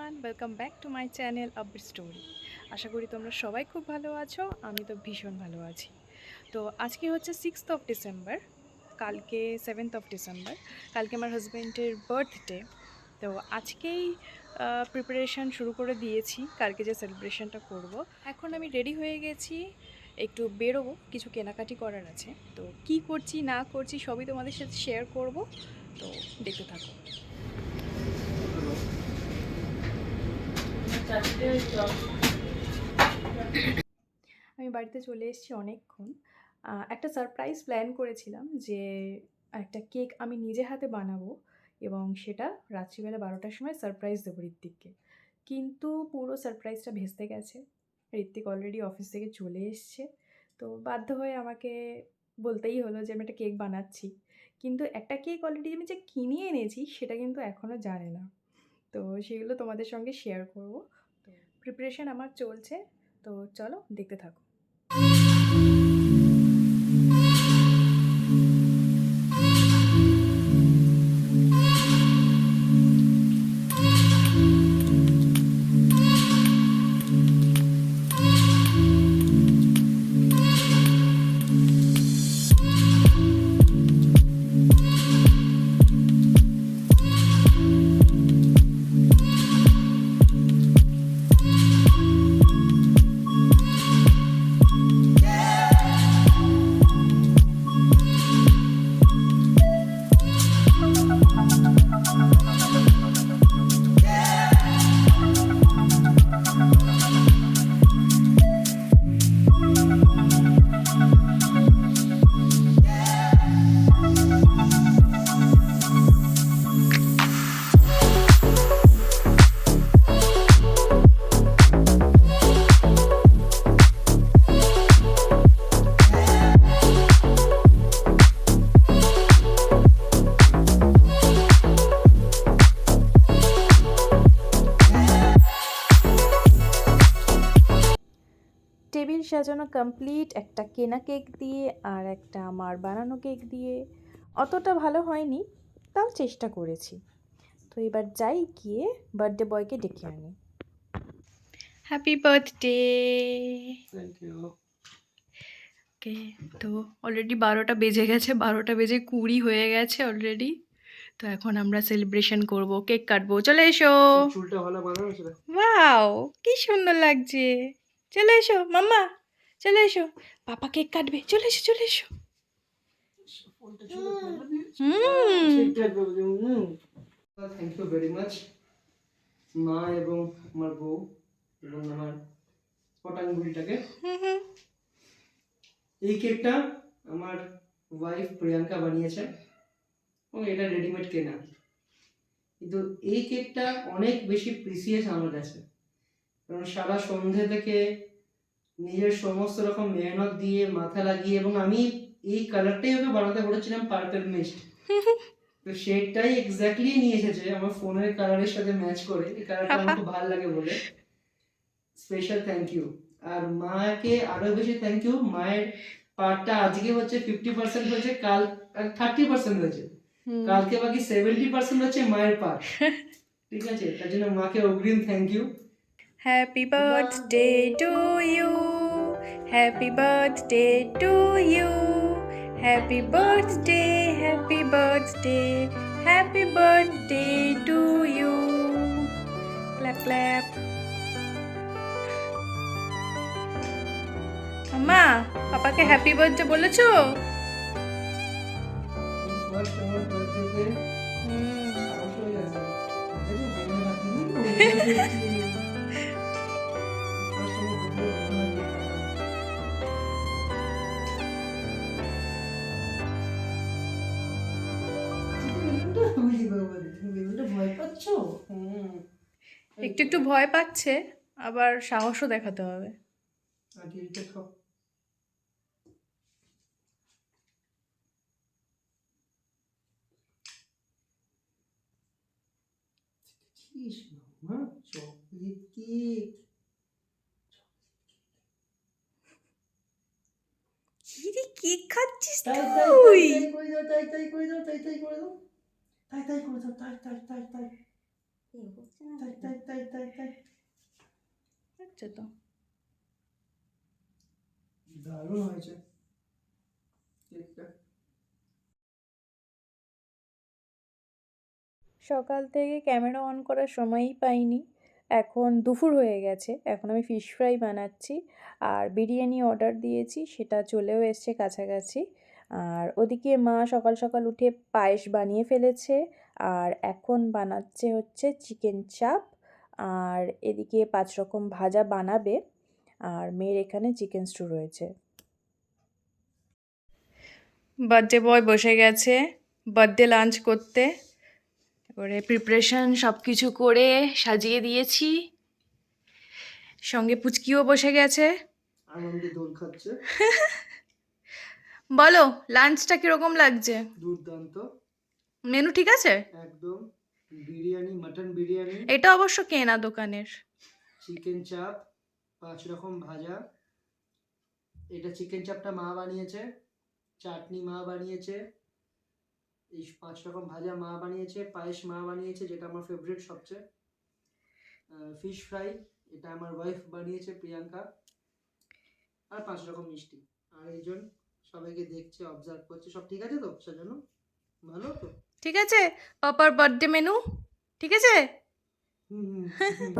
Everyone, welcome back to my channel Abir story. আশা করি তোমরা সবাই খুব ভালো আছো। আমি তো ভীষণ ভালো আছি। তো আজকে হচ্ছে 6th of December, কালকে 7th of December। কালকে আমার হাজব্যান্ডের বার্থডে। তো আজকেই প্রিপারেশান শুরু করে দিয়েছি কালকে যে সেলিব্রেশনটা করব। এখন আমি রেডি হয়ে গেছি, একটু বেরোবো, কিছু কেনাকাটি করার আছে। তো কি করছি না করছি সবই তোমাদের সাথে শেয়ার করব, তো দেখতে থাকো। আমি বাড়িতে চলে এসেছি অনেকক্ষণ। একটা সারপ্রাইজ প্ল্যান করেছিলাম যে একটা কেক আমি নিজে হাতে বানাবো এবং সেটা রাত্রিবেলা 12টার সময় সারপ্রাইজ দেবো ঋত্বিককে। কিন্তু পুরো সারপ্রাইজটা ভেস্তে গেছে। ঋত্বিক অলরেডি অফিস থেকে চলে এসছে। তো বাধ্য হয়ে আমাকে বলতেই হলো যে আমি একটা কেক বানাচ্ছি। কিন্তু একটা কেক অলরেডি আমি যে কিনে এনেছি সেটা কিন্তু এখনও জানে না। তো সেগুলো তোমাদের সঙ্গে শেয়ার করব। তো প্রিপারেশন আমার চলছে, তো চলো দেখতে থাকো। টেবিল সাজানো কমপ্লিট, একটা কেনা কেক দিয়ে আর একটা আমার বানানো কেক দিয়ে। অতটা ভালো হয়নি, তাও চেষ্টা করেছি। তো এবার যাই, গিয়ে বার্থডে বয়কে ডেকে আনি। Happy birthday. Thank you. Okay, তো অলরেডি 12টা বেজে গেছে, 12:20 হয়ে গেছে অলরেডি। তো এখন আমরা সেলিব্রেশন করব, কেক কাটবো। চলে এসো। চুলটা ভালো বানানো ছিল। ওয়াও, কি সুন্দর লাগছে। চলে এসো মাম্মা, চলে এসো, পাপা কেক কাটবে। চলে এসো, চলে এসো। ফোনটা ছিল ফেলে দিয়েছি। হুম ঠিকঠাক ভাবে থ্যাংক ইউ ভেরি মাচ মা এবং আমার বউ এবং আমার পটাঙ্গুড়িটাকে। হুম হুম। এই কেকটা আমার ওয়াইফ প্রিয়াঙ্কা বানিয়েছে এবং এটা রেডিমেড কেনা, কিন্তু এই কেকটা অনেক বেশি প্রিসিয়াস আমার কাছে, কারণ সারা সন্ধে থেকে নিজের সমস্ত রকম মেহনত দিয়ে মাথা লাগিয়ে, এবং আমি এই কালারটাই ওকে বানাতে বলেছিলাম, পার্পল মিস্ট। তো শেডটাই এক্স্যাক্টলি নিয়ে এসেছে আমার ফোনের কালারের সাথে ম্যাচ করে। এই কালারটা আমার খুব ভালো লাগে বলে স্পেশাল থ্যাংক ইউ। আর মাকে আরো বেশি থ্যাংক ইউ। মায়ের পার্টটা আজকে হচ্ছে 50% হয়েছে, কাল 30% হয়েছে, কালকে বাকি 70% হচ্ছে মায়ের পার্ট। ঠিক আছে, তার জন্য মাকে অগ্রিম thank you. Happy birthday to you, happy birthday to you, happy birthday, happy birthday, happy birthday to you. Clap clap. মা, পাপাকে হ্যাপি বার্থডে বলেছো? ফার্স্ট আমার বার্থডেতে হুম। সাহস হয়ে গেছে, আগে যে ভেঙে রাখি ফার্স্ট আমার বন্ধু ভেঙে বেলুনটা ভয় পাচ্ছ? একটু একটু ভয় পাচ্ছে, আবার সাহসও দেখাতে হবে। আগে এটা খাও। চিস না চকলেট কেক। কি রে, কেক খাচ্ছিস তাই তুই? তাই করে দাও, তাই করে দাও, তাই করে দাও, তাই করে দাও, তাই করে দাও, তাই। তাই তাই তাই তাই তাই হচ্ছে তো। দারুণ হয়েছে কেকটা। সকাল থেকে ক্যামেরা অন করার সময়ই পাইনি। এখন দুপুর হয়ে গেছে। এখন আমি ফিশ ফ্রাই বানাচ্ছি। আর বিরিয়ানি অর্ডার দিয়েছি, সেটা চলেও এসছে কাছাকাছি। আর ওদিকে মা সকাল সকাল উঠে পায়েস বানিয়ে ফেলেছে। আর এখন বানাচ্ছে হচ্ছে চিকেন চাপ। আর এদিকে 5 রকম ভাজা বানাবে। আর মেয়ের এখানে চিকেন স্টু রয়েছে। বার্থডে বয় বসে গেছে বার্থডে লাঞ্চ করতে। এবারে প্রিপারেশন সব কিছু করে সাজিয়ে দিয়েছি। সঙ্গে পুচকিও বসে গেছে। আনন্দে দোল খাচ্ছে। বলো, লাঞ্চটা কিরকম লাগছে? দুর্দান্ত, মেনু ঠিক আছে? একদম। বিরিয়ানি, মাটন বিরিয়ানি, এটা অবশ্য কেনা দোকানের। চিকেন চাপ, 5 রকম ভাজা। এটা চিকেন চাপটা মা বানিয়েছে, চাটনি মা বানিয়েছে, এই 5 রকম ভাজা মা বানিয়েছে, পায়েস মা বানিয়েছে যেটা আমার ফেভারিট সবচেয়ে, ফিশ ফ্রাই এটা আমার ওয়াইফ বানিয়েছে প্রিয়াঙ্কা, আর 5 রকম মিষ্টি। আর এইজন সবাইকে দেখছে, অবজার্ভ করছে। সব ঠিক আছে তো সাজানো? ভালো তো? ঠিক আছে? পাপার বার্থডে মেনু ঠিক আছে? হুম হুম হুম।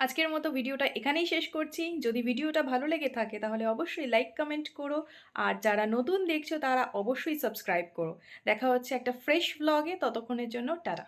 আজকের মতো ভিডিওটা এখানেই শেষ করছি। যদি ভিডিওটা ভালো লেগে থাকে তাহলে অবশ্যই লাইক কমেন্ট করো। আর যারা নতুন দেখছো তারা অবশ্যই সাবস্ক্রাইব করো। দেখা হচ্ছে একটা ফ্রেশ ভ্লগে। ততক্ষণের জন্য টাটা।